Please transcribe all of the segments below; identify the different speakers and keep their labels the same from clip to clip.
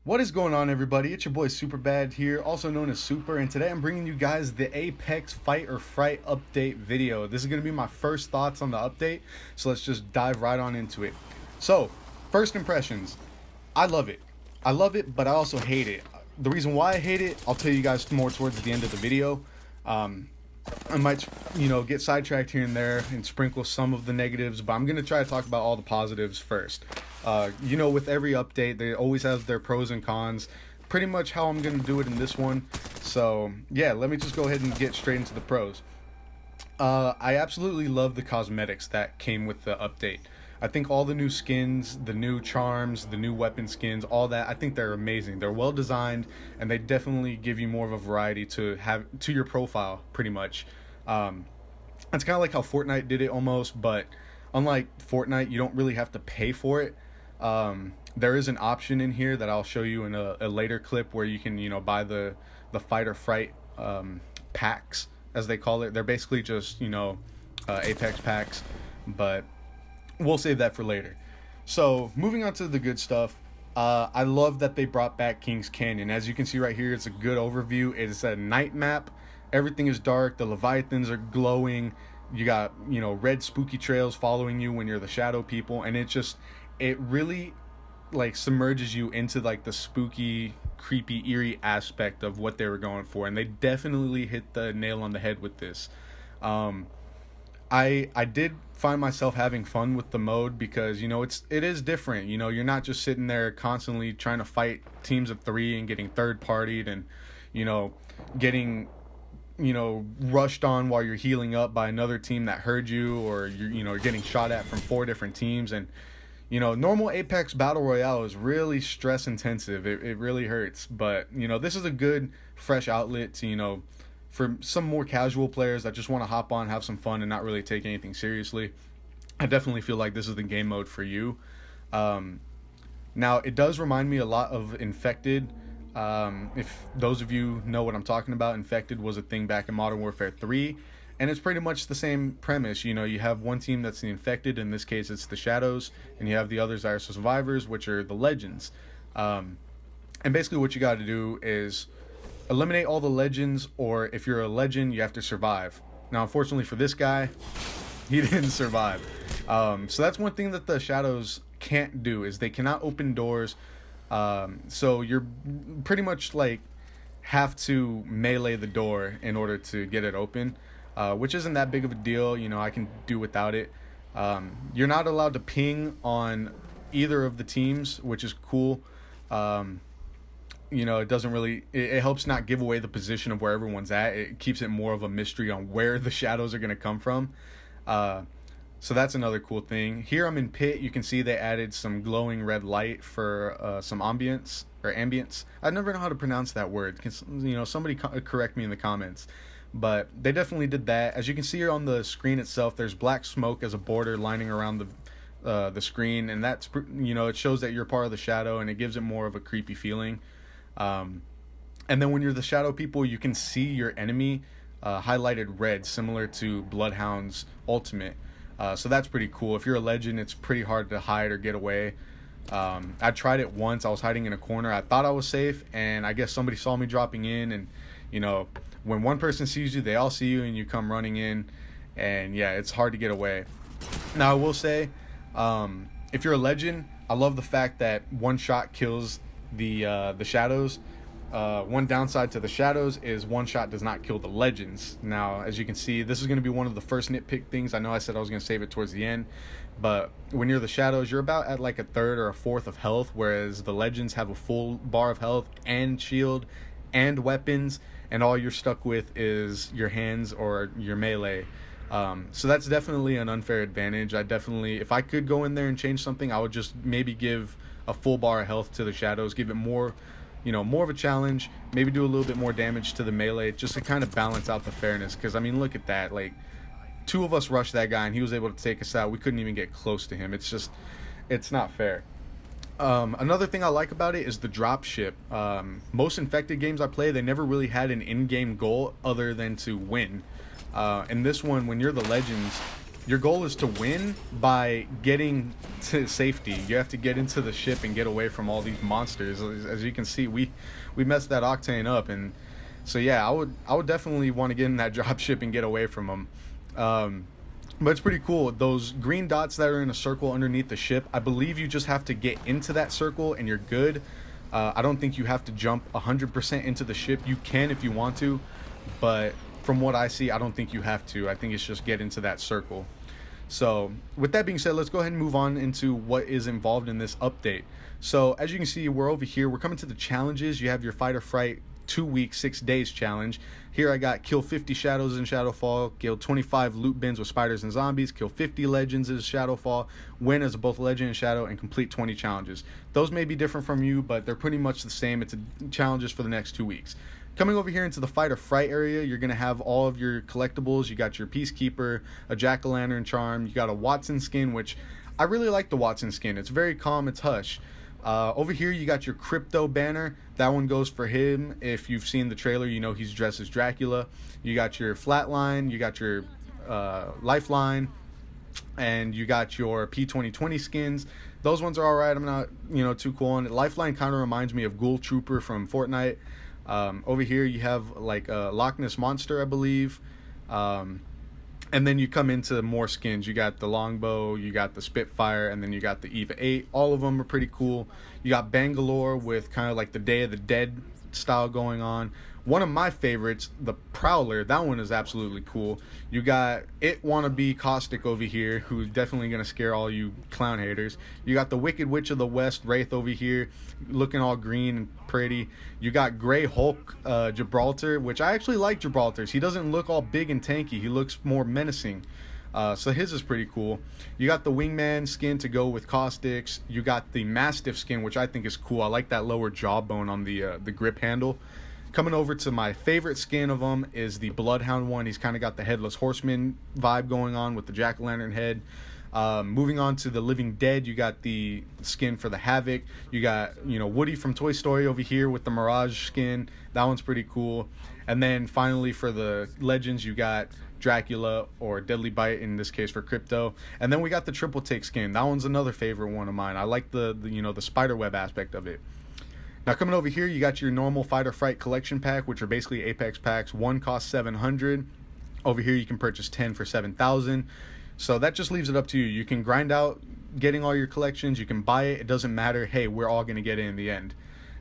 Speaker 1: What is going on, everybody? It's your boy Superbad here, also known as Super, and today I'm bringing you guys the Apex Fight or Fright update video. This is going to be my first thoughts on the update, so let's just dive right on into it. So, first impressions. I love it. I love it, but I also hate it. The reason why I hate it, I'll tell you guys more towards the end of the video. I might, get sidetracked here and there and sprinkle some of the negatives, but I'm going to try to talk about all the positives first. With every update, they always have their pros and cons. Pretty much how I'm going to do it in this one. So, yeah, let me just go ahead and get straight into the pros. I absolutely love the cosmetics that came with the update. I think all the new skins, the new charms, the new weapon skins, all that, I think they're amazing. They're well designed, and they definitely give you more of a variety to have to your profile, pretty much. It's kind of like how Fortnite did it almost, but unlike Fortnite, you don't really have to pay for it. There is an option in here that I'll show you in a later clip where you can, buy the Fight or Fright packs, as they call it. They're basically just, Apex packs, but we'll save that for later. So moving on to the good stuff, I love that they brought back King's Canyon. As you can see right here, it's a good overview. It's a night map. Everything is dark. The Leviathans are glowing. You got, red spooky trails following you when you're the shadow people, and it really like submerges you into like the spooky, creepy, eerie aspect of what they were going for, and they definitely hit the nail on the head with this. I did find myself having fun with the mode because it is different. You're not just sitting there constantly trying to fight teams of three and getting third partied and getting rushed on while you're healing up by another team that heard you, or you're getting shot at from 4 different teams. And normal Apex Battle Royale is really stress intensive. It really hurts. But this is a good fresh outlet to for some more casual players that just want to hop on, have some fun, and not really take anything seriously. I definitely feel like this is the game mode for you. Now, it does remind me a lot of Infected. If those of you know what I'm talking about, Infected was a thing back in Modern Warfare 3, and it's pretty much the same premise. You have one team that's the Infected, in this case it's the Shadows, and you have the others that are Survivors, which are the Legends. And basically what you got to do is eliminate all the Legends, or if you're a Legend, you have to survive. Now, unfortunately for this guy, he didn't survive. So that's one thing that the Shadows can't do, is they cannot open doors. So you're pretty much like have to melee the door in order to get it open, which isn't that big of a deal. I can do without it. You're not allowed to ping on either of the teams, which is cool. It doesn't really, it helps not give away the position of where everyone's at. It keeps it more of a mystery on where the shadows are going to come from. So that's another cool thing. Here I'm in pit. You can see they added some glowing red light for some ambience. I never know how to pronounce that word. Somebody correct me in the comments. But they definitely did that. As you can see here on the screen itself, there's black smoke as a border lining around the screen, and that's it shows that you're part of the shadow, and it gives it more of a creepy feeling. And then when you're the shadow people, you can see your enemy highlighted red, similar to Bloodhound's ultimate. So that's pretty cool. If you're a Legend, it's pretty hard to hide or get away. I tried it once. I was hiding in a corner. I thought I was safe, and I guess somebody saw me dropping in, and when one person sees you, they all see you, and you come running in, and yeah, it's hard to get away. Now, I will say, if you're a Legend, I love the fact that one shot kills the Shadows. One downside to the Shadows is one shot does not kill the Legends. Now, as you can see, this is going to be one of the first nitpick things. I know I said I was going to save it towards the end, but when you're the Shadows, you're about at like a third or a fourth of health, whereas the Legends have a full bar of health and shield and weapons, and all you're stuck with is your hands or your melee. So that's definitely an unfair advantage. If I could go in there and change something, I would just maybe give a full bar of health to the Shadows, give it more of a challenge, maybe do a little bit more damage to the melee, just to kind of balance out the fairness. Because, look at that. Like, 2 of us rushed that guy, and he was able to take us out. We couldn't even get close to him. It's not fair. Another thing I like about it is the drop ship. Most Infected games I play, they never really had an in-game goal other than to win. In this one, when you're the Legends, your goal is to win by getting to safety. You have to get into the ship and get away from all these monsters. As you can see, we messed that Octane up, and so yeah, I would definitely want to get in that drop ship and get away from them. But it's pretty cool. Those green dots that are in a circle underneath the ship, I believe you just have to get into that circle and you're good. I don't think you have to jump 100% into the ship. You can if you want to, but from what I see, I don't think you have to. I think it's just get into that circle. So with that being said, let's go ahead and move on into what is involved in this update. So as you can see, we're over here. We're coming to the challenges. You have your Fight or Fright 2 weeks, 6 days challenge. Here I got kill 50 shadows in Shadowfall, kill 25 loot bins with spiders and zombies, kill 50 legends in Shadowfall, win as both legend and shadow, and complete 20 challenges. Those may be different from you, but they're pretty much the same. It's challenges for the next 2 weeks. Coming over here into the Fight or Fright area, you're going to have all of your collectibles. You got your Peacekeeper, a Jack-o'-lantern charm, you got a Watson skin, which I really like the Watson skin. It's very calm, it's hush. Over here you got your Crypto banner. That one goes for him. If you've seen the trailer, you know he's dressed as Dracula. You got your Flatline, you got your Lifeline, and you got your P2020 skins. Those ones are alright. I'm not too cool on it. Lifeline kind of reminds me of Ghoul Trooper from Fortnite. Over here you have like a Loch Ness Monster, I believe. And then you come into more skins. You got the Longbow, you got the Spitfire, and then you got the Eva 8. All of them are pretty cool. You got Bangalore with kind of like the Day of the Dead style going on. One of my favorites, the Prowler, that one is absolutely cool. You got It Wannabe Caustic over here, who's definitely going to scare all you clown haters. You got the Wicked Witch of the West, Wraith, over here, looking all green and pretty. You got Grey Hulk, Gibraltar, which I actually like Gibraltar's. He doesn't look all big and tanky. He looks more menacing. So his is pretty cool. You got the Wingman skin to go with Caustics. You got the Mastiff skin, which I think is cool. I like that lower jawbone on the grip handle. Coming over to my favorite skin of them is the Bloodhound one. He's kind of got the Headless Horseman vibe going on with the Jack-o'-lantern head. Moving on to the Living Dead, you got the skin for the Havoc. You got, Woody from Toy Story over here with the Mirage skin. That one's pretty cool. And then finally for the Legends, you got Dracula, or Deadly Bite in this case for Crypto. And then we got the Triple Take skin. That one's another favorite one of mine. I like the spiderweb aspect of it. Now coming over here, you got your normal Fight or Fright collection pack, which are basically Apex packs. One costs 700. Over here you can purchase 10 for 7,000. So that just leaves it up to you. You can grind out getting all your collections. You can buy it. It doesn't matter. Hey, we're all going to get it in the end.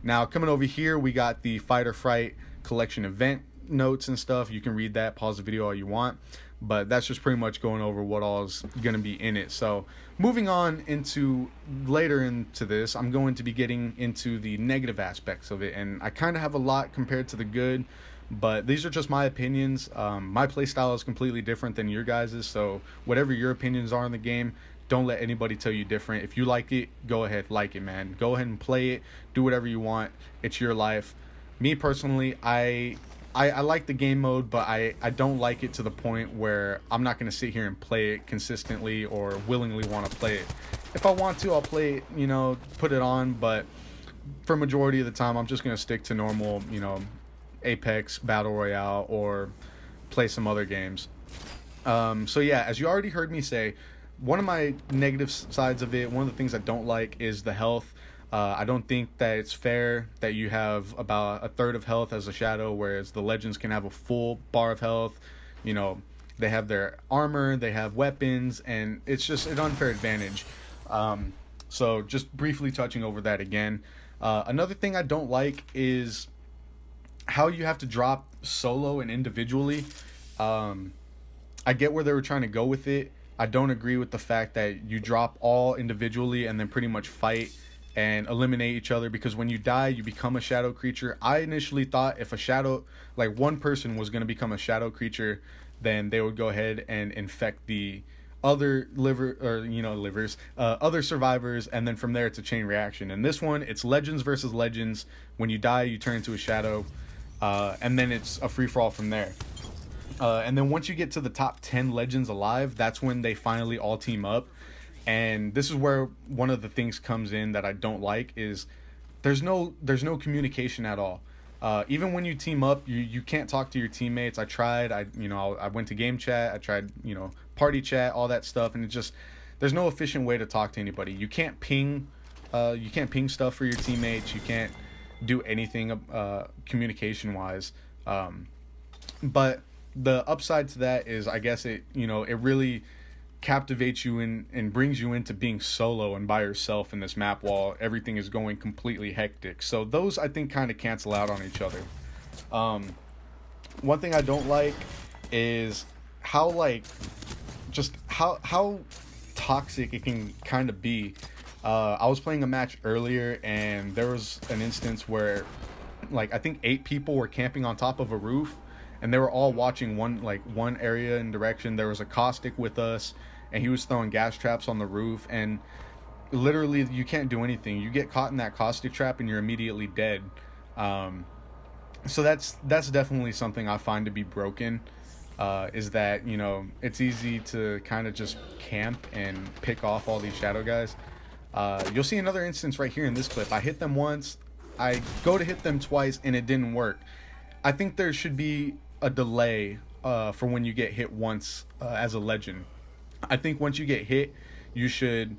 Speaker 1: Now coming over here, we got the Fight or Fright collection event notes and stuff. You can read that, pause the video all you want. But that's just pretty much going over what all is going to be in it. So moving on into later into this, I'm going to be getting into the negative aspects of it. And I kind of have a lot compared to the good, but these are just my opinions. My playstyle is completely different than your guys's. So whatever your opinions are in the game, don't let anybody tell you different. If you like it, go ahead, like it, man. Go ahead and play it. Do whatever you want. It's your life. Me personally, I like the game mode, but I don't like it to the point where I'm not going to sit here and play it consistently or willingly want to play it. If I want to, I'll play it, put it on, but for majority of the time, I'm just going to stick to normal, Apex, Battle Royale, or play some other games. So yeah, as you already heard me say, one of my negative sides of it, one of the things I don't like is the health. I don't think that it's fair that you have about a third of health as a shadow, whereas the legends can have a full bar of health. They have their armor, they have weapons, and it's just an unfair advantage. So just briefly touching over that again. Another thing I don't like is how you have to drop solo and individually. I get where they were trying to go with it. I don't agree with the fact that you drop all individually and then pretty much fight and eliminate each other, because when you die you become a shadow creature. I initially thought if a shadow, like one person was going to become a shadow creature, then they would go ahead and infect the other other survivors, and then from there it's a chain reaction. In this one, it's legends versus legends. When you die, you turn into a shadow, and then it's a free-for-all from there. And then once you get to the top 10 legends alive, that's when they finally all team up. And this is where one of the things comes in that I don't like is there's no communication at all. Even when you team up, you can't talk to your teammates. I tried. I went to game chat. I tried, party chat, all that stuff, and it just, there's no efficient way to talk to anybody. You can't ping. You can't ping stuff for your teammates. You can't do anything communication wise. But the upside to that is, I guess it really captivates you and brings you into being solo and by yourself in this map while everything is going completely hectic. So those, I think, kind of cancel out on each other. One thing I don't like is how how toxic it can kind of be. I was playing a match earlier and there was an instance where, like, I think 8 people were camping on top of a roof and they were all watching one area in direction. There was a caustic with us and he was throwing gas traps on the roof, and literally you can't do anything. You get caught in that caustic trap and you're immediately dead. So that's definitely something I find to be broken, is that, it's easy to kind of just camp and pick off all these shadow guys. You'll see another instance right here in this clip. I hit them once, I go to hit them twice, and it didn't work. I think there should be a delay for when you get hit once as a legend. I think once you get hit, you should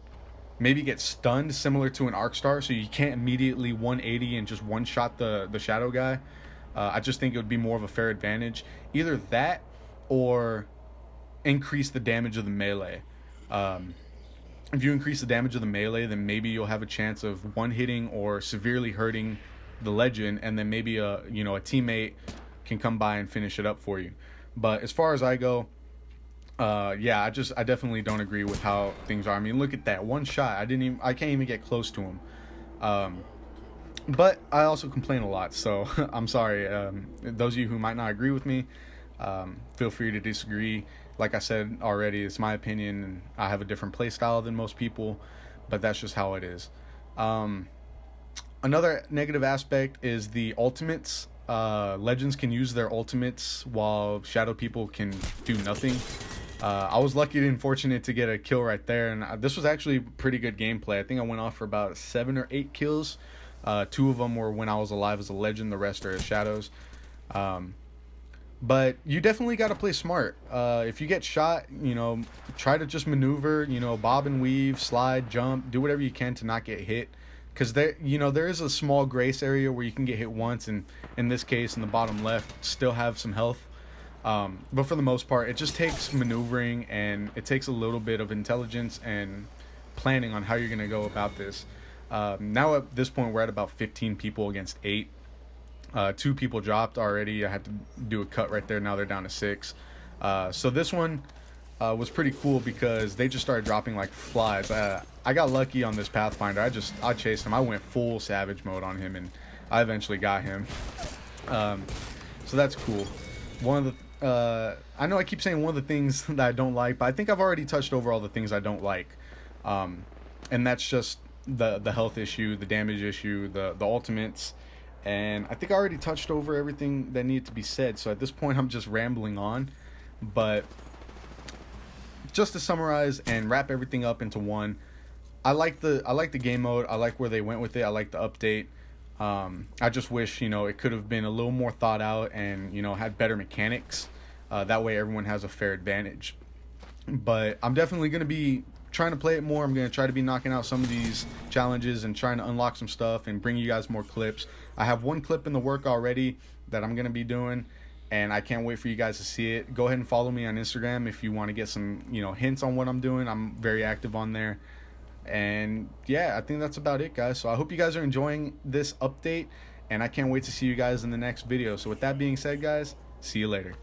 Speaker 1: maybe get stunned, similar to an arc star, so you can't immediately 180 and just one shot the shadow guy. I just think it would be more of a fair advantage. Either that or increase the damage of the melee. If you increase the damage of the melee, then maybe you'll have a chance of one hitting or severely hurting the legend, and then maybe a teammate can come by and finish it up for you. But as far as I go, I definitely don't agree with how things are. I mean, look at that one shot. I can't even get close to him. But I also complain a lot, so I'm sorry. Those of you who might not agree with me, feel free to disagree. Like I said already, it's my opinion, and I have a different play style than most people, but that's just how it is. Another negative aspect is the ultimates. Legends can use their ultimates while shadow people can do nothing. I was lucky and fortunate to get a kill right there, and this was actually pretty good gameplay. I think I went off for about 7 or 8 kills. 2 of them were when I was alive as a legend, the rest are as shadows. But you definitely got to play smart. If you get shot, try to just maneuver, bob and weave, slide, jump, do whatever you can to not get hit. Because there is a small grace area where you can get hit once, and in this case, in the bottom left, still have some health. But for the most part, it just takes maneuvering, and it takes a little bit of intelligence and planning on how you're going to go about this. Now at this point, we're at about 15 people against 8. 2 people dropped already. I had to do a cut right there. Now they're down to 6. So this one was pretty cool because they just started dropping like flies. I got lucky on this Pathfinder. I chased him. I went full savage mode on him, and I eventually got him. So that's cool. One of the I know I keep saying one of the things that I don't like, but I think I've already touched over all the things I don't like. And that's just the health issue, the damage issue, the ultimates. And I think I already touched over everything that needed to be said. So at this point, I'm just rambling on. But just to summarize and wrap everything up into one, I like the game mode. I like where they went with it. I like the update. I just wish it could have been a little more thought out and had better mechanics. That way everyone has a fair advantage. But I'm definitely going to be trying to play it more. I'm going to try to be knocking out some of these challenges and trying to unlock some stuff and bring you guys more clips. I have one clip in the work already that I'm going to be doing, and I can't wait for you guys to see it. Go ahead and follow me on Instagram if you want to get some hints on what I'm doing. I'm very active on there. And yeah, I think that's about it, guys. So I hope you guys are enjoying this update, and I can't wait to see you guys in the next video. So with that being said, guys, see you later.